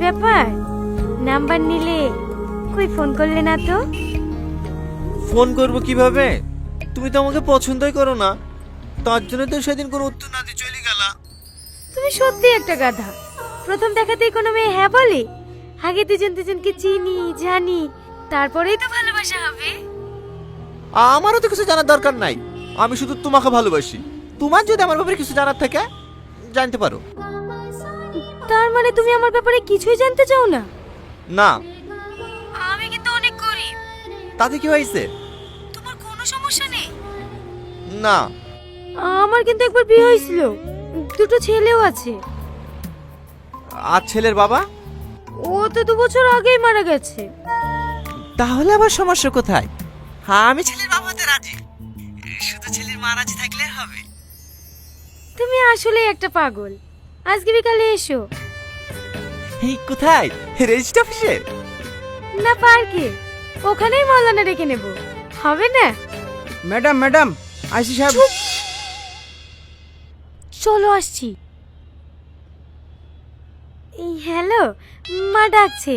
ব্যাপার, নাম্বার নিলে কই ফোন করলে না তো? ফোন করব কিভাবে? তুমি তো আমাকে পছন্দই করো না, তার জন্য তো সেদিন কোনো উত্তর না দিয়ে চলে গেলা। তুমি সত্যি একটা গাধা। প্রথম দেখাতেই কোনো মেয়ে হ্যাঁ বলে? আগে দুজন দুজনকে চিনি জানি, তারপরেই তো ভালোবাসা হবে। আমারও তো কিছু জানার দরকার নাই, আমি শুধু তোমাকে ভালোবাসি। তোমার যদি আমার ব্যাপারে কিছু জানার থাকে জানতে পারো। তার মানে তুমি আমার ব্যাপারে কিছুই জানতে চাও না? না। আমি কিন্তু অনেক গরিব। তাতে কি হয়েছে? তোমার কোনো সমস্যা নেই? না। আমার কিন্তু একবার বিয়ে হয়েছিল, দুটো ছেলেও আছে। আর ছেলের বাবা? ও তো 2 বছর আগেই মারা গেছে। তাহলে আবার সমস্যা কোথায়? হ্যাঁ, আমি ছেলের বাবা হতে রাজি, শুধু ছেলের মা রাজি থাকলে হবে। তুমি আসলে একটা পাগল। আজকে বিকালে এসো। এই কোথায়? রেজিস্ট্রি অফিসে? না, পার্কে। ওখানেই মৌলানা রেখে নেব, হবে না? ম্যাডাম ম্যাডাম আইসি সাহেব। চলো আসছি। এই হ্যালো, মা ডাকছে।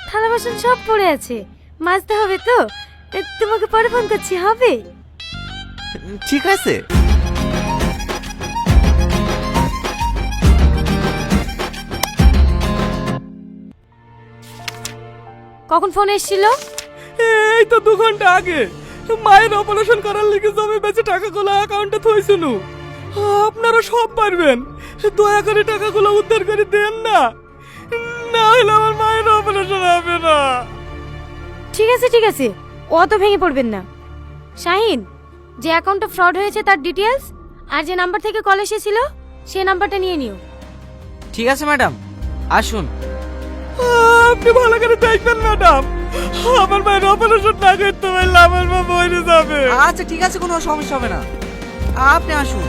থালা বাসন সব পড়ে আছে, মাজতে হবে তো। তোমাকে পরে ফোন করছি, হবে? ঠিক আছে। কখন ফোন এসেছিল? এই তো 2 ঘন্টা আগে। মায়ের অপারেশন করার লিগে জমি বেচে টাকাগুলো অ্যাকাউন্টে থইছিনু। আপনারা সব পারবেন, দয়া করে টাকাগুলো উদ্ধার করে দেন না, না হলে আমার মায়ের অপারেশন হবে না। ঠিক আছে ঠিক আছে, অত ভেঙে পড়বেন না। শাহিন, যে অ্যাকাউন্টটা ফ্রড হয়েছে তার ডিটেলস আর যে নাম্বার থেকে কল এসেছিল সেই নাম্বারটা নিয়ে নিও। ঠিক আছে ম্যাডাম, আসুন। আপনি ভালো করে দেখবেন ম্যাডাম, আমার মায়ের অপারেশন না করতে পারলে আমার মা মরে যাবে। আচ্ছা ঠিক আছে, কোনো সমস্যা হবে না, আপনি আসুন।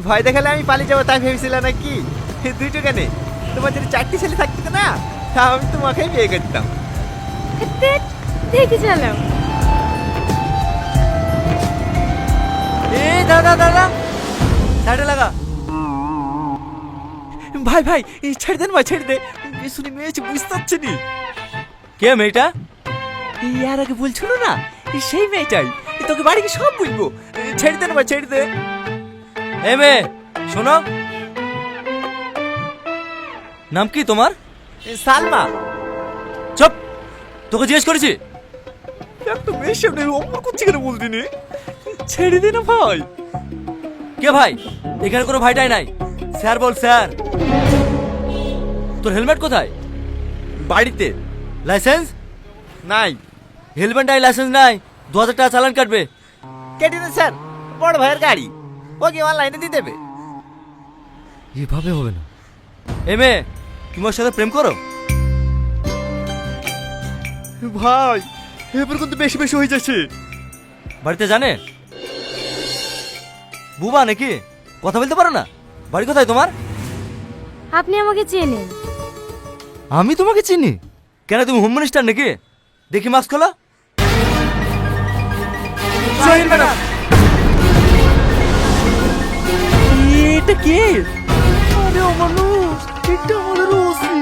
ভয় দেখালে আমি পালিয়ে যাবো তাই ভেবেছিলাম নাকি? দুইটো কেন? তোমার যদি 4টি ছেলে থাকতো না, তা আমি তোমাকেই বিয়ে করতাম। ধ্যাৎ, দেখি চালাও। এই দাদা দাদা, সাইডে লাগা। ভাই ভাই, এই ছেড়ে দেন ভাই, ছেড়ে দে। শুনি মেয়েছে, বুঝতে পারছি নি। কে মেয়েটা? ইয়ার আগে বলছিল না, সেই মেয়েটাই। তোকে বাড়ি কি সব বুঝবো। ছেড়ে দেন ভাই, ছেড়ে দে। এ মেয়ে শোনো, নাম কি তোমার? সালমা। চুপ, তোকে জিজ্ঞেস করেছি। একটা মেয়ের সামনে অমর করছি কেন বলতি নি? ছেড়ে দে না ভাই। কে ভাই? এখানে কোনো ভাইটাই নাই। স্যার বল স্যার। তোর হেলমেট কোথায়? বাড়িতে। লাইসেন্স নাই। হেলমেট নাই, লাইসেন্স নাই, 2000 টাকা চালান কাটবে। কেটে দেন স্যার, বড় ভাইয়ের গাড়ি, ওকে অনলাইনে দিয়ে দেবে। এভাবে হবে না। এ মেয়ে, তুমি ওর সাথে প্রেম করো? ভাই এবার কিন্তু বেশি বেশি হয়ে যাচ্ছে। বাড়িতে জানে? বুবা নাকি? কথা বলতে পারো না? বাড়ি কোথায় তোমার? আপনি আমাকে চেনেন? আমি তোমাকে চিনি? কেন, তুমি হোম মিনিস্টার নাকি? দেখি মাস্ক খোলা। জহির ম্যাডাম। এটা কে? আরে ও মানুষ, এটা আমাদের ওসি।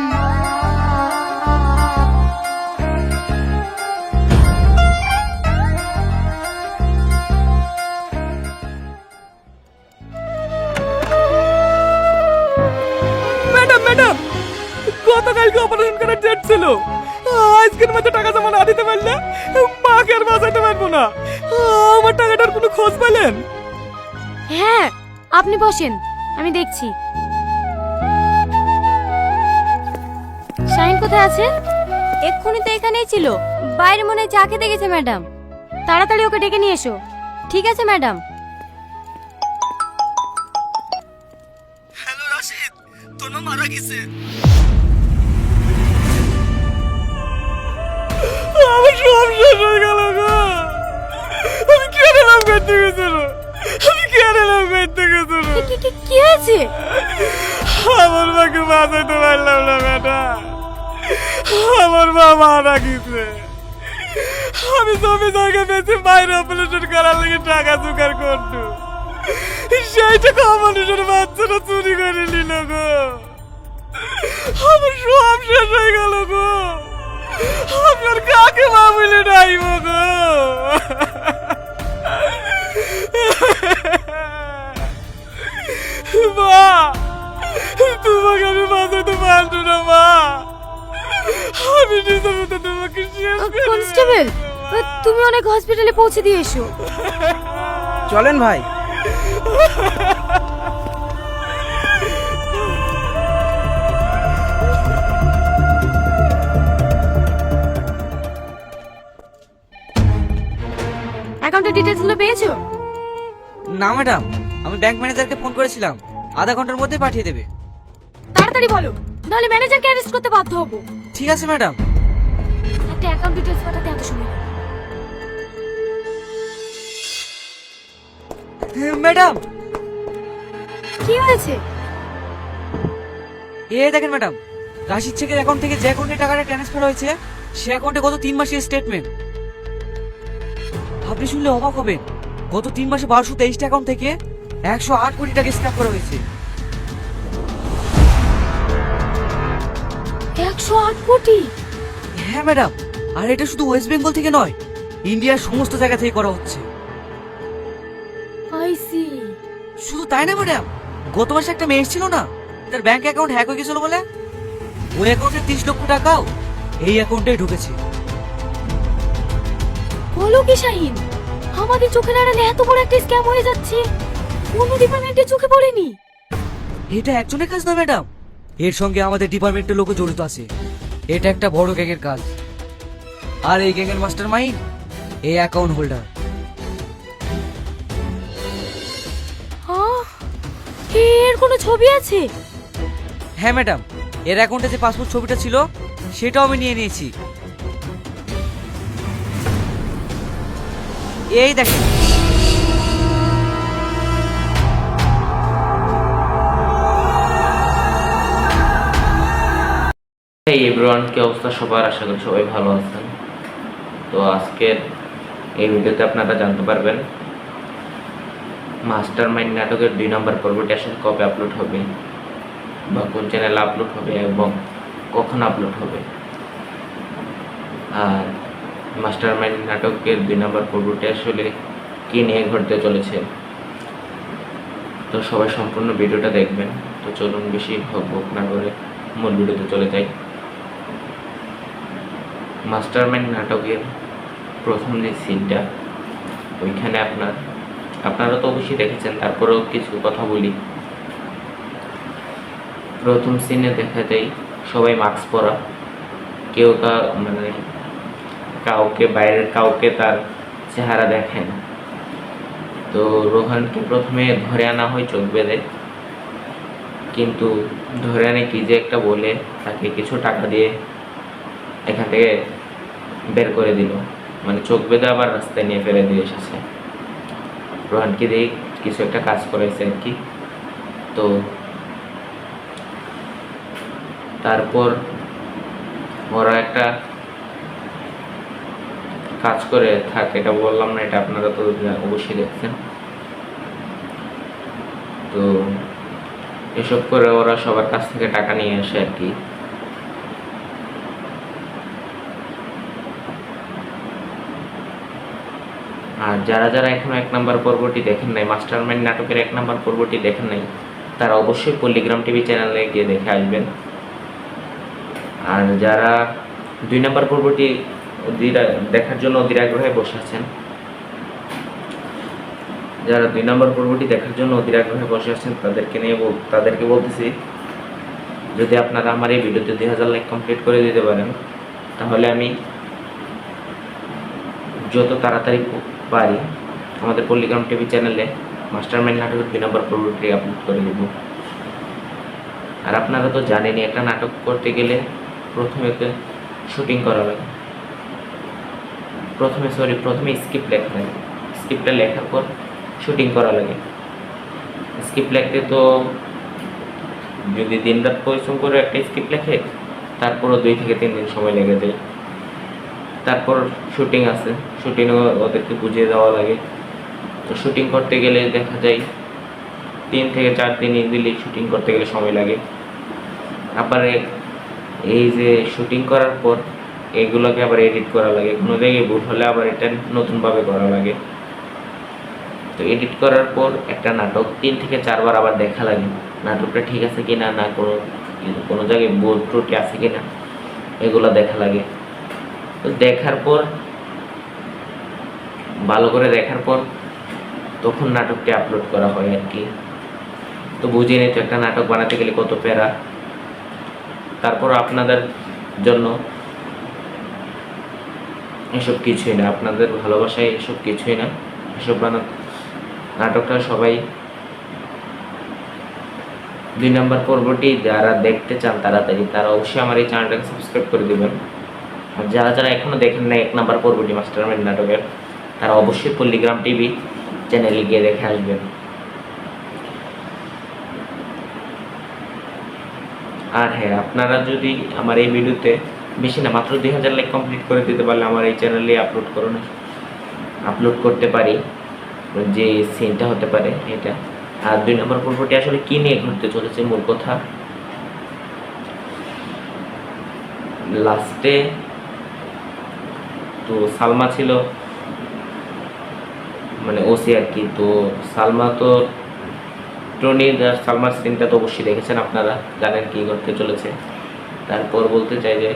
ম্যাডাম ম্যাডাম, গতকালকে অপারেশন করার ডেট ছিল। আজকের মধ্যে টাকা জমা না দিতে পারলে মাকে আর বাঁচাতে পারবো না। আমার টাকাটার কোনো খোঁজ পেলেন? হ্যাঁ, আপনি বসেন, আমি দেখছি। শাহিন কোথায় আছে? এক্ষুনি তো এখানেই ছিল, বাইরে মনে হয় চা খেতে গেছে ম্যাডাম। তাড়াতাড়ি ওকে ডেকে নিয়ে এসো। ঠিক আছে ম্যাডাম। হ্যালো রাশিদ, তোর মা মারা গেছে। আমার সব শেষ হয়ে গেল গো। আমি কি আর এলাম করতে গেছিল, আমি কি আর এলাম করতে গেছিল। কি হয়েছে? আমার মাকে বাঁচাতে পারলাম না ম্যাডাম, আমার মা মারা গেছে। আমি জমি জায়গা বেঁচে মায়ের অপারেশন করার লেগে টাকা জোগাড় করতো, এই টাকা মানুষের বাচ্চারা চুরি করে নিল গো, আমার সব শেষ হয়ে গেল গো, আপনার কাকে মা বলে ডাইব গো। মা, তোমাকে আমি বাঁচাতে পারবো না মা, আমি নিজের মতো তোমাকে শেষ করে কনস্টেবল, তুমি অনেক হসপিটালে পৌঁছে দিয়ে এসো। চলেন ভাই। অ্যাকাউন্টের ডিটেইলসগুলো পেয়েছো? না ম্যাডাম, আমি ব্যাংক ম্যানেজারকে ফোন করেছিলাম, আধা ঘন্টার মধ্যে পাঠিয়ে দেবে। তাড়াতাড়ি বলো, নাহলে ম্যানেজারকে অ্যারেস্ট করতে বাধ্য হবো। ঠিক আছে ম্যাডাম। একটা অ্যাকাউন্ট ডিটেইলস পাঠাতে এত সময় লাগে? ম্যাডাম, কি হয়েছে? দেখেন ম্যাডাম, রাশিদ শেখের অ্যাকাউন্ট থেকে যে অ্যাকাউন্টে টাকাটা ট্রান্সফার হয়েছে সে অ্যাকাউন্টে গত 3 মাসের স্টেটমেন্ট। আপনি শুনলে অবাক হবেন, গত 3 মাসে 1223টা অ্যাকাউন্ট থেকে 108 কোটি টাকা স্ক্যাম করা হয়েছে। 108 কোটি? হ্যাঁ ম্যাডাম, আর এটা শুধু ওয়েস্ট বেঙ্গল থেকে নয়, ইন্ডিয়ার সমস্ত জায়গা থেকে করা হচ্ছে। I see. শুধু তাই না ম্যাডাম, গত মাসে একটা মেয়ে ছিল না, তার ব্যাংক অ্যাকাউন্ট হ্যাক হয়ে গেছিল বলে ওই অ্যাকাউন্টে 30 লক্ষ টাকাও এই অ্যাকাউন্টে ঢুকেছে। বলো কি শাহিন, আমাদের চোখের আড়ালে এত বড় একটা স্ক্যাম হয়ে যাচ্ছে, কোনো ডিপার্টমেন্টে চোখে পড়েনি। এটা একজনের কাজ না ম্যাডাম, এর সঙ্গে আমাদের ডিপার্টমেন্টের লোকও জড়িত আছে। এটা একটা বড় গ্যাংয়ের কাজ, আর এই গ্যাংয়ের মাস্টার মাইন্ড এই অ্যাকাউন্ট হোল্ডার। এর কোনো ছবি আছে? হ্যাঁ ম্যাডাম, এর অ্যাকাউন্টে যে পাসপোর্ট ছবিটা ছিল সেটাও আমি নিয়ে নিয়েছি। এই দেখেন। এই এভরিওয়ান, কি অবস্থা সবার? আশা করি সবাই ভালো আছেন। তো আজকের এই ভিডিওতে আপনারা জানতে পারবেন মাস্টার মাইন্ড নাটকের 2 নম্বর পর্বটি আসলে কবে আপলোড হবে, বা কোন চ্যানেলে আপলোড হবে এবং কখন আপলোড হবে। আর মাস্টার মাইন্ড নাটকের 2 নম্বর পর্বটি আসলে কী নিয়ে ঘটতে চলেছে। তো সবাই সম্পূর্ণ ভিডিওটা দেখবেন। তো চলুন বেশি বক না করে মূল ভিডিওতে চলে যাই। মাস্টারমাইন্ড নাটকের প্রথম যে সিনটা, ওইখানে আপনারা তো অবশ্যই দেখেছেন, তারপরেও কিছু কথা বলি। প্রথম সিনে দেখা যায় সবাই মাস্ক পরা, কেউ মানে কাউকে বাইরের কাউকে তার চেহারা দেখে না। তো রোহানকে প্রথমে ধরে আনা হয় চোখ বেঁধে, কিন্তু ধরে আনে কি যে একটা বলে তাকে কিছু টাকা দিয়ে এখান থেকে বের করে দিল, মানে চোখ বেঁধে আবার রাস্তায় নিয়ে ফেলে দিয়ে এসেছে। রোহানকে দিয়ে কিছু একটা কাজ করাইছে আর কি। তো তারপর ওরা একটা কাজ করে থাকে, এটা বললাম না, এটা আপনারা তো অবশ্যই দেখছেন। তো এসব করে ওরা সবার কাছ থেকে টাকা নিয়ে আসে আর কি। আর যারা যারা এখনো 1 নম্বর পর্বটি দেখেন নাই, মাস্টারমাইন্ড নাটকের 1 নম্বর পর্বটি দেখেন নাই, তারা অবশ্যই পল্লিগ্রাম টিভি চ্যানেলে গিয়ে দেখে আসবেন। আর যারা 2 নম্বর পর্বটি দেখার জন্য অধীর আগ্রহে বসে আছেন, যারা 2 নম্বর পর্বটি দেখার জন্য অধীর আগ্রহে বসে আছেন তাদেরকে বলতেছি, যদি আপনারা আমার এই ভিডিওতে 2000 লাইক কমপ্লিট করে দিতে পারেন, তাহলে আমি যত তাড়াতাড়ি পারি আমাদের পল্লিগ্রাম টিভি চ্যানেলে মাস্টারমাইন্ড নাটকের 2 নম্বর পর্বটি আপলোড করে দেব। আর আপনারা তো জানেনই, একটা নাটক করতে গেলে প্রথমে শুটিং করা লাগে, প্রথমে স্ক্রিপ্ট লেখা লাগে, স্ক্রিপ্টটা লেখার পর শুটিং করা লাগে। স্ক্রিপ্ট লিখতে তো যদি দিনরাত পরিশ্রম করে একটা স্ক্রিপ্ট লেখে, তারপরও 2 থেকে 3 দিন সময় লেগে যায়। তারপর শুটিং আছে, শুটিংও ওদেরকে বুঝিয়ে দেওয়া লাগে। তো শুটিং করতে গেলে দেখা যায় 3 থেকে 4 দিন ইজিলি শুটিং করতে গেলে সময় লাগে। তারপরে এই যে শুটিং করার পর এগুলোকে আবার এডিট করা লাগে, কোনো জায়গায় ভুল হলে আবার এটা নতুনভাবে করা লাগে। তো এডিট করার পর একটা নাটক 3 থেকে 4 বার আবার দেখা লাগে, নাটকটা ঠিক আছে কিনা, না কোনো জায়গায় ভুল ত্রুটি আছে কিনা, এগুলো দেখা লাগে। তো দেখার পর, ভালো করে দেখার পর তখন নাটকটি আপলোড করা হয় আর কি। তো বুঝিয়ে নিতে একটা নাটক বানাতে গেলে কত প্যারা। তারপর আপনাদের জন্য এসব কিছুই না, আপনাদের ভালোবাসায় এসব কিছুই না। এসব নাটকটা সবাই 2 নম্বর পর্বটি যারা দেখতে চান তাড়াতাড়ি, তারা অবশ্যই আমার এই চ্যানেলটাকে সাবস্ক্রাইব করে দেবেন। আর যারা যারা এখনো দেখেন না 1 নম্বর পর্বটি মাস্টারমাইন্ড নাটকের, তারা অবশ্যই পল্লীগ্রাম টিভি চ্যানেলে গিয়ে দেখে আসবেন। আর হ্যাঁ, আপনারা যদি আমার এই ভিডিওতে বেশি না মাত্র 2000 লাইক কমপ্লিট করে দিতে পারলে আমার এই চ্যানেলে আপলোড করতে পারি, যে সিনটা হতে পারে এটা। আর 2 নম্বর পর্বটি আসলে কি নিয়ে ঘুরতে চলেছে, মূল কথা লাস্টে তো সালমা ছিল মানে ওসি আর কি। তো সালমা তো টনির আর সালমার সিনটা তো অবশ্যই দেখেছেন আপনারা, জানেন কি করতে চলেছে। তারপর বলতে চাই যে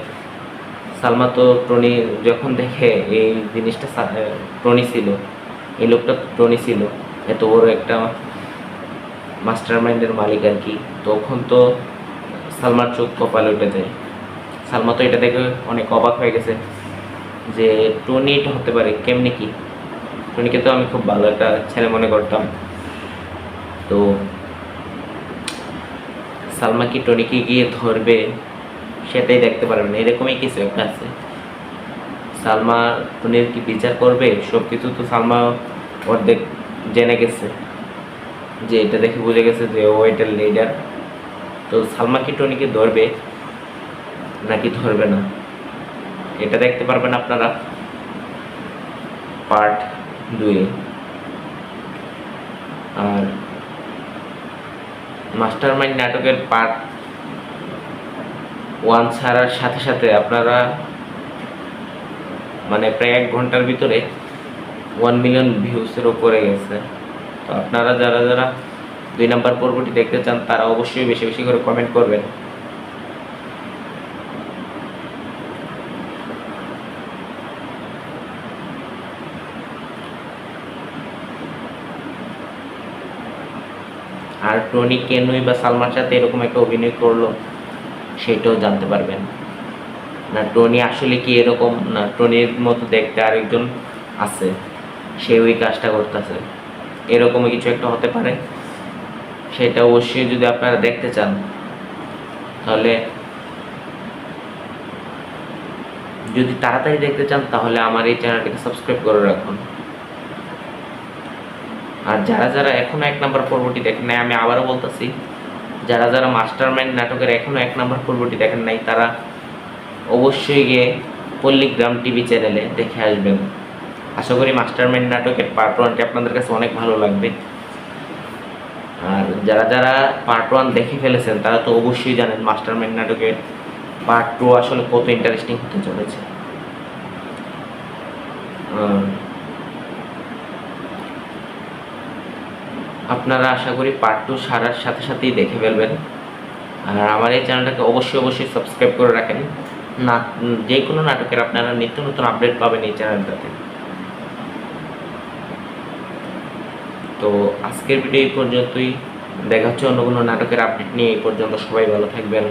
সালমা তো টনি যখন দেখে এই জিনিসটা টনি ছিল, এই লোকটা টনি ছিল, এত বড় একটা মাস্টারমাইন্ডের মালিক আর কি, তখন তো সালমার চোখ কপালে উঠে যায়। সালমা তো এটা দেখে অনেক অবাক হয়ে গেছে যে টনি এটা হতে পারে কেমনি কি। টনিকে তো আমি খুব ভালো একটা ছেলে মনে করতাম। তো সালমা কি টনিকে গিয়ে ধরবে সেটাই দেখতে পারবেন, এরকমই কিছু একটা আছে। সালমা টনির কি বিচার করবে, সব কিছু তো সালমা অর্ধেক জেনে গেছে, যে এটা দেখে বুঝে গেছে যে ও এটার লিডার। তো সালমা কি টনিকে ধরবে নাকি ধরবে না, এটা দেখতে পারবেন আপনারা পার্ট 2। আর মাস্টারমাইন্ড নাটকের পার্ট 1 ছাড়ার সাথে সাথে আপনারা মানে প্রায় 1 ঘন্টার ভিতরে 1 মিলিয়ন ভিউসের উপরে গেছে। তো আপনারা যারা যারা 2 নম্বর পর্বটি দেখতে চান তারা অবশ্যই বেশি বেশি করে কমেন্ট করবেন। আর টনি কেনই বা সালমার সাথে এরকম একটা অভিনয় করলো সেটাও জানতে পারবেন। না টনি আসলে কি এরকম, না টনির মতো দেখতে আরেকজন আছে, সে ওই কাজটা করতেছে, এরকমই কিছু একটা হতে পারে। সেটা অবশ্যই যদি আপনারা দেখতে চান তাহলে, যদি তাড়াতাড়ি দেখতে চান তাহলে আমার এই চ্যানেলটাকে সাবস্ক্রাইব করে রাখুন। আর যারা যারা এখনো 1 নম্বর পর্বটি দেখেন নাই, আমি আবারও বলতেছি, যারা যারা মাস্টারমাইন্ড নাটকের এখনো 1 নম্বর পর্বটি দেখেন নাই তারা অবশ্যই গিয়ে পল্লীগ্রাম টিভি চ্যানেলে দেখে আসবেন। আশা করি মাস্টারমাইন্ড নাটকের পার্ট 1টি আপনাদের কাছে অনেক ভালো লাগবে। আর যারা যারা পার্ট 1 দেখে ফেলেছেন তারা তো অবশ্যই জানেন মাস্টারমাইন্ড নাটকের পার্ট 2 আসলে কত ইন্টারেস্টিং হতে চলেছে। আপনারা আশা করি পার্ট 2 সারার সাথে সাথেই দেখে ফেলবেন। আর আমার এই চ্যানেলটাকে অবশ্যই সাবস্ক্রাইব করে রাখেন, না যে কোনো নাটকের আপনারা নিত্য নতুন আপডেট পাবেন এই চ্যানেলটাতে। তো আজকের ভিডিও এই পর্যন্তই, দেখা হচ্ছে অন্য কোনো নাটকের আপডেট নিয়ে। এই পর্যন্ত সবাই ভালো থাকবেন।